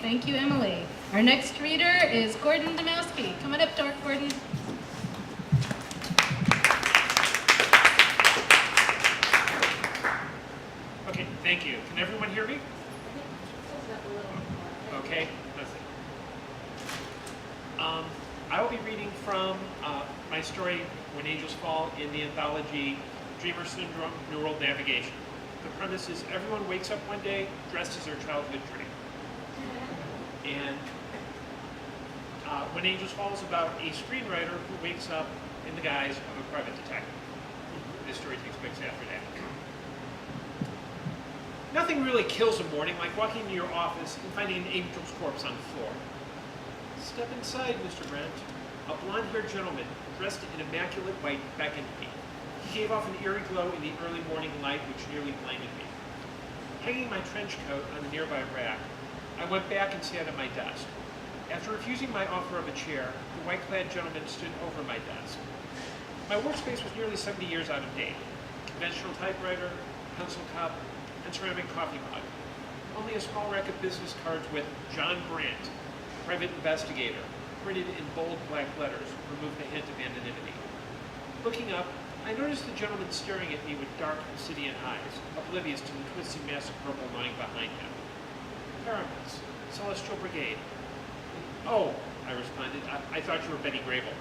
Thank you, Emily. Our next reader is Gordon Dymowski. Come on up, Gordon. Okay, thank you. Can everyone hear me? Okay, that's it. I will be reading from my story, When Angels Fall, in the anthology Dreamer Syndrome, New World Navigation. The premise is everyone wakes up one day dressed as their childhood dream. And When Angels Fall is about a screenwriter who wakes up in the guise of a private detective. This story takes place after that. Nothing really kills a morning like walking into your office and finding an angel's corpse on the floor. Step inside, Mr. Brent. A blonde-haired gentleman dressed in immaculate white beckoned me. He gave off an eerie glow in the early morning light which nearly blinded me. Hanging my trench coat on the nearby rack, I went back and sat at my desk. After refusing my offer of a chair, the white-clad gentleman stood over my desk. My workspace was nearly 70 years out of date. Conventional typewriter, pencil cup, and ceramic coffee mug. Only a small rack of business cards with John Brandt, private investigator, printed in bold black letters, removed the hint of anonymity. Looking up, I noticed the gentleman staring at me with dark obsidian eyes, oblivious to the twisted mass of purple lying behind him. Pyramids, Celestial Brigade. Oh, I responded, I thought you were Betty Grable.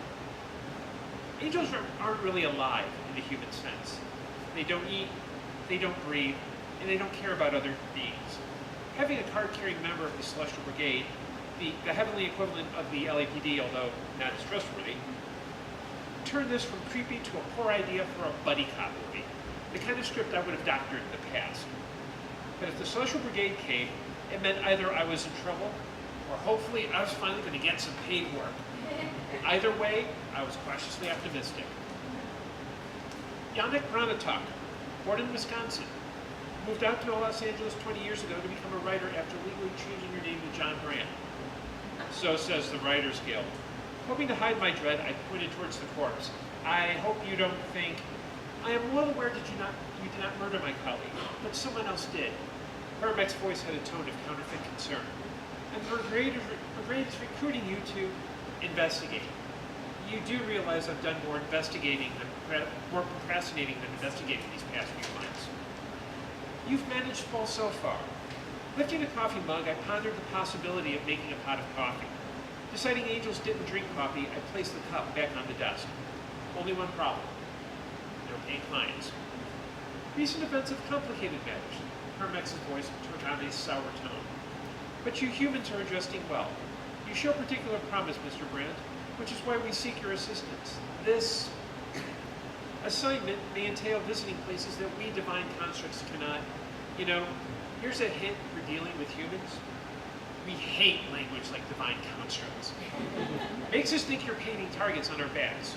Angels aren't really alive in the human sense. They don't eat, they don't breathe, and they don't care about other beings. Having a card-carrying member of the Celestial Brigade, the heavenly equivalent of the LAPD, although not as trustworthy, turned this from creepy to a poor idea for a buddy cop movie, the kind of script I would have doctored in the past. But if the Celestial Brigade came, it meant either I was in trouble, or hopefully I was finally going to get some paid work. Either way, I was cautiously optimistic. Yannick Branatok, born in Wisconsin, moved out to Los Angeles 20 years ago to become a writer after legally changing her name to John Brandt. So says the Writers Guild. Hoping to hide my dread, I pointed towards the corpse. I hope you don't think... I am well aware that you did not murder my colleague, but someone else did. Herbeck's voice had a tone of counterfeit concern. And the brigade is recruiting you to investigate. You do realize I've done more procrastinating than investigating these past few months. You've managed well so far. Lifting a coffee mug, I pondered the possibility of making a pot of coffee. Deciding angels didn't drink coffee, I placed the cup back on the desk. Only one problem. No paying clients. Recent events have complicated matters. Hermex's voice took on a sour tone. But you humans are adjusting well. You show particular promise, Mr. Brandt, which is why we seek your assistance. This assignment may entail visiting places that we divine constructs cannot. You know, here's a hint for dealing with humans. We hate language like divine constructs. Makes us think you're painting targets on our backs.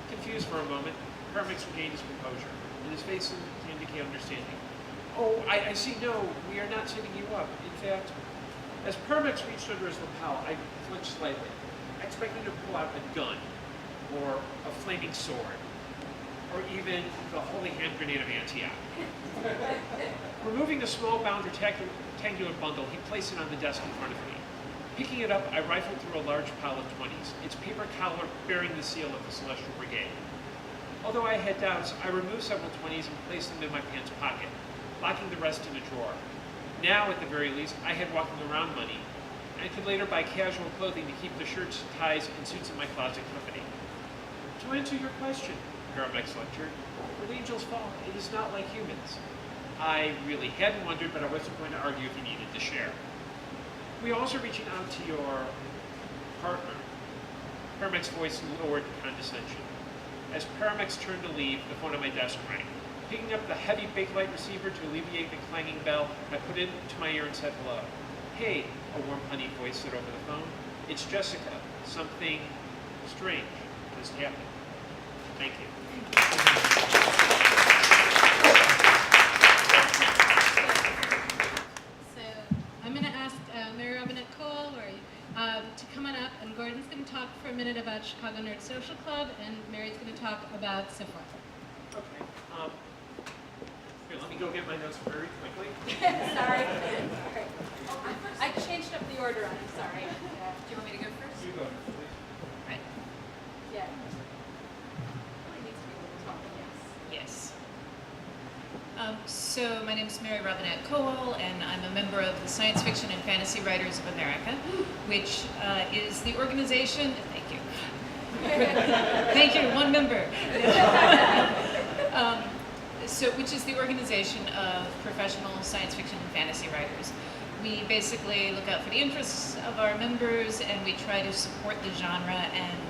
Confused for a moment, Hermix regained his composure, and his face seemed to indicate understanding. Oh, I see, no, we are not setting you up. In fact, as Hermix reached under his lapel, I flinched slightly, expecting to pull out a gun, or a flaming sword, or even the holy hand grenade of Antioch. Removing the small bound rectangular bundle, he placed it on the desk in front of me. Picking it up, I rifled through a large pile of 20s, its paper collar bearing the seal of the Celestial Brigade. Although I had doubts, I removed several 20s and placed them in my pants pocket, locking the rest in a drawer. Now, at the very least, I had walking around money, and could later buy casual clothing to keep the shirts, ties, and suits in my closet company. To answer your question, Paramex lectured, when angels fall, it is not like humans. I really hadn't wondered, but I wasn't going to argue if you needed to share. We are also reaching out to your partner. Paramex's voice lowered in condescension. As Paramex turned to leave, the phone on my desk rang. Picking up the heavy Bakelite receiver to alleviate the clanging bell, I put it to my ear and said hello. Hey, a warm, honey voice said over the phone. It's Jessica. Something strange just happened. Thank you. So I'm going to ask Mary Robinette Cole to come on up, and Gordon's going to talk for a minute about Chicago Nerd Social Club, and Mary's going to talk about SLF. Okay. Here, let me go get my notes very quickly. Sorry. I changed up the order So my name is Mary Robinette Cowell, and I'm a member of the Science Fiction and Fantasy Writers of America, which is the organization. Thank you. Thank you, one member. Which is the organization of professional science fiction and fantasy writers. We basically look out for the interests of our members, and we try to support the genre and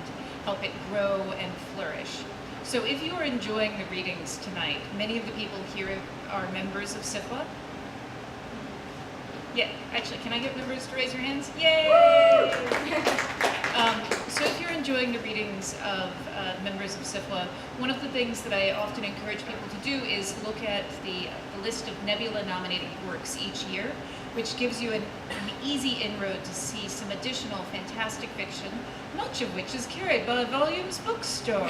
help it grow and flourish. So if you are enjoying the readings tonight, many of the people here are members of SIFWA. Yeah, actually, can I get members to raise your hands? Yay! So if you're enjoying the readings of members of SIFWA, one of the things that I often encourage people to do is look at the list of Nebula-nominated works each year, which gives you an easy inroad to see some additional fantastic fiction, much of which is carried by Volumes Bookstore.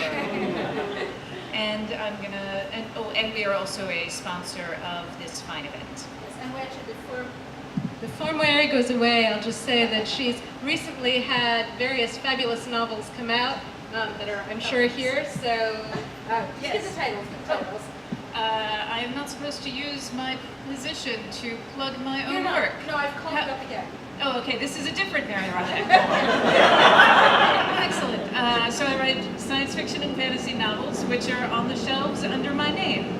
And and we are also a sponsor of this fine event. Yes, and actually, before Mary goes away, I'll just say that she's recently had various fabulous novels come out that are, I'm sure, here. So, Yes. give the titles. I am not supposed to use my position to plug my own work. No, I've called it up again. Oh, okay, this is a different Mary Robinette. Excellent. So I write science fiction and fantasy novels, which are on the shelves under my name.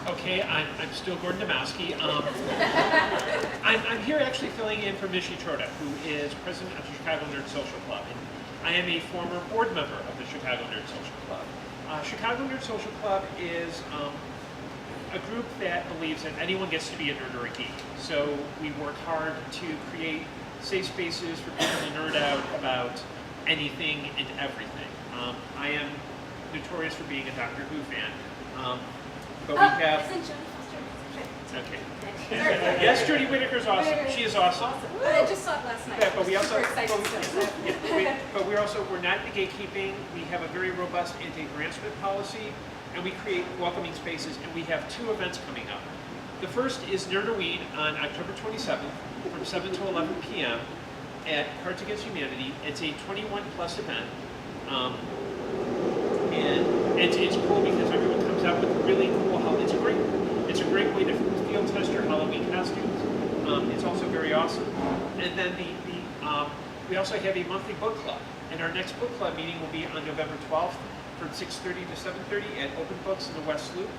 Okay, I'm still Gordon Dymowski. I'm here actually filling in for Mishi Troda, who is president of the Chicago Nerd Social Club. And I am a former board member of the Chicago Nerd Social Club. Chicago Nerd Social Club is a group that believes that anyone gets to be a nerd or a geek. So we work hard to create safe spaces for people to nerd out about anything and everything. I am notorious for being a Doctor Who fan. But we have... Isn't Jodie Foster? Okay. Yes, Jodie Whittaker's awesome. She is awesome. I just saw it last night. Yeah, but we also... Super excited still, so. we're not into gatekeeping. We have a very robust anti-harassment policy, and we create welcoming spaces, and we have 2 events coming up. The first is Nerdoween on October 27th from 7 to 11 p.m. at Cards Against Humanity. It's a 21-plus event. And it's cool because everyone comes out with really cool it's a great way to field test your Halloween costumes. It's also very awesome. And then we also have a monthly book club. And our next book club meeting will be on November 12th from 6:30 to 7:30 at Open Books in the West Loop.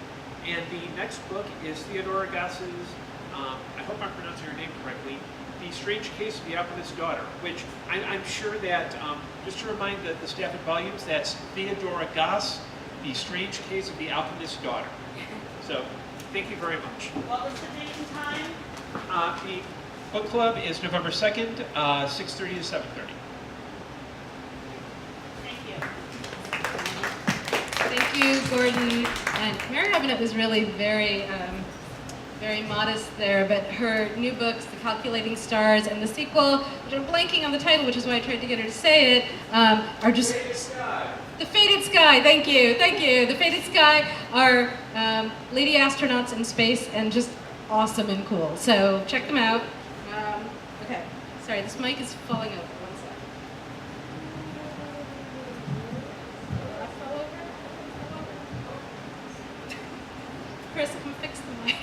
And the next book is Theodora Goss's, I hope I'm pronouncing her name correctly, The Strange Case of the Alchemist's Daughter, which I'm sure that, just to remind the staff at Volumes, that's Theodora Goss, The Strange Case of the Alchemist's Daughter. So, thank you very much. What was the date and time? The book club is November 2nd, 6:30 to 7:30. Thank you. Thank you, Gordon. And Mary Robinette was really very modest there, but her new books, The Calculating Stars and the sequel, which I'm blanking on the title, which is why I tried to get her to say it, are just... The Fated Sky, thank you. The Fated Sky are lady astronauts in space and just awesome and cool. So check them out. Okay, sorry, this mic is falling over. One sec. Did I fall over? Chris, come fix the mic.